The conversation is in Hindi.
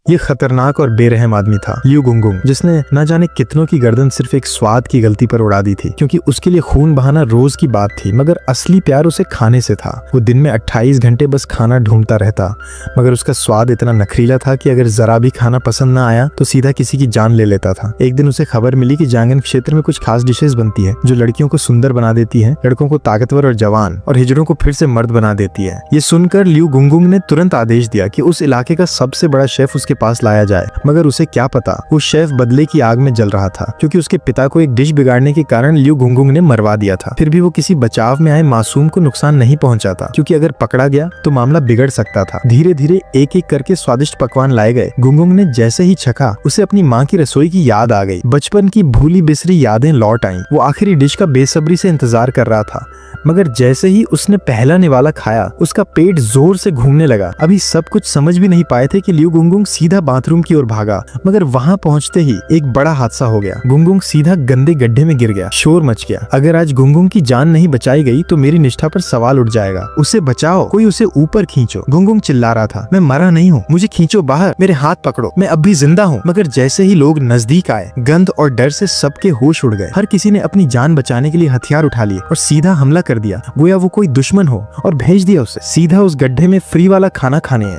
ये खतरनाक और बेरहम आदमी था लियू गुंगुंग, जिसने न जाने कितनों की गर्दन सिर्फ एक स्वाद की गलती पर उड़ा दी थी, क्योंकि उसके लिए खून बहाना रोज की बात थी, मगर असली प्यार उसे खाने से था। वो दिन में 28 घंटे बस खाना ढूंढता रहता, मगर उसका स्वाद इतना नखरीला था कि अगर जरा भी खाना पसंद न आया तो सीधा किसी की जान ले लेता था। एक दिन उसे खबर मिली कि जांगन क्षेत्र में कुछ खास डिशेस बनती है जो लड़कियों को सुंदर बना देती है, लड़कों को ताकतवर और जवान, और हिजड़ों को फिर से मर्द बना देती है। ये सुनकर लियू गुंगुंग ने तुरंत आदेश दिया कि उस इलाके का सबसे बड़ा शेफ उसके पास लाया जाए, मगर उसे क्या पता वो शेफ बदले की आग में जल रहा था, क्योंकि उसके पिता को एक डिश बिगाड़ने के कारण लियू गुंगुंग ने मरवा दिया था। फिर भी वो किसी बचाव में आए मासूम को नुकसान नहीं पहुंचाता, क्योंकि अगर पकड़ा गया तो मामला बिगड़ सकता था। धीरे धीरे एक एक करके स्वादिष्ट पकवान लाए गए। गुंगुंग ने जैसे ही चखा उसे अपनी माँ की रसोई की याद आ गई। बचपन की भूली बिसरी यादें लौट आईं। वो आखिरी डिश का बेसब्री से इंतजार कर रहा था, मगर जैसे ही उसने पहला निवाला खाया उसका पेट जोर से घूमने लगा। अभी सब कुछ समझ भी नहीं पाए थे कि लियू गुंगुंग सीधा बाथरूम की ओर भागा, मगर वहां पहुंचते ही एक बड़ा हादसा हो गया। गुंगुंग सीधा गंदे गड्ढे में गिर गया। शोर मच गया। अगर आज गुंगुंग की जान नहीं बचाई गई तो मेरी निष्ठा पर सवाल उठ जाएगा। उसे बचाओ, कोई उसे ऊपर खींचो। गुंगुंग चिल्ला रहा था, मैं मरा नहीं हूँ, मुझे खींचो बाहर, मेरे हाथ पकड़ो, मैं अब भी जिंदा हूँ। मगर जैसे ही लोग नजदीक आए, गंध और डर से सबके होश उड़ गए। हर किसी ने अपनी जान बचाने के लिए हथियार उठा लिए और सीधा हमला कर दिया, गोया वो कोई दुश्मन हो, और भेज दिया उसे सीधा उस गड्ढे में फ्री वाला खाना खाने।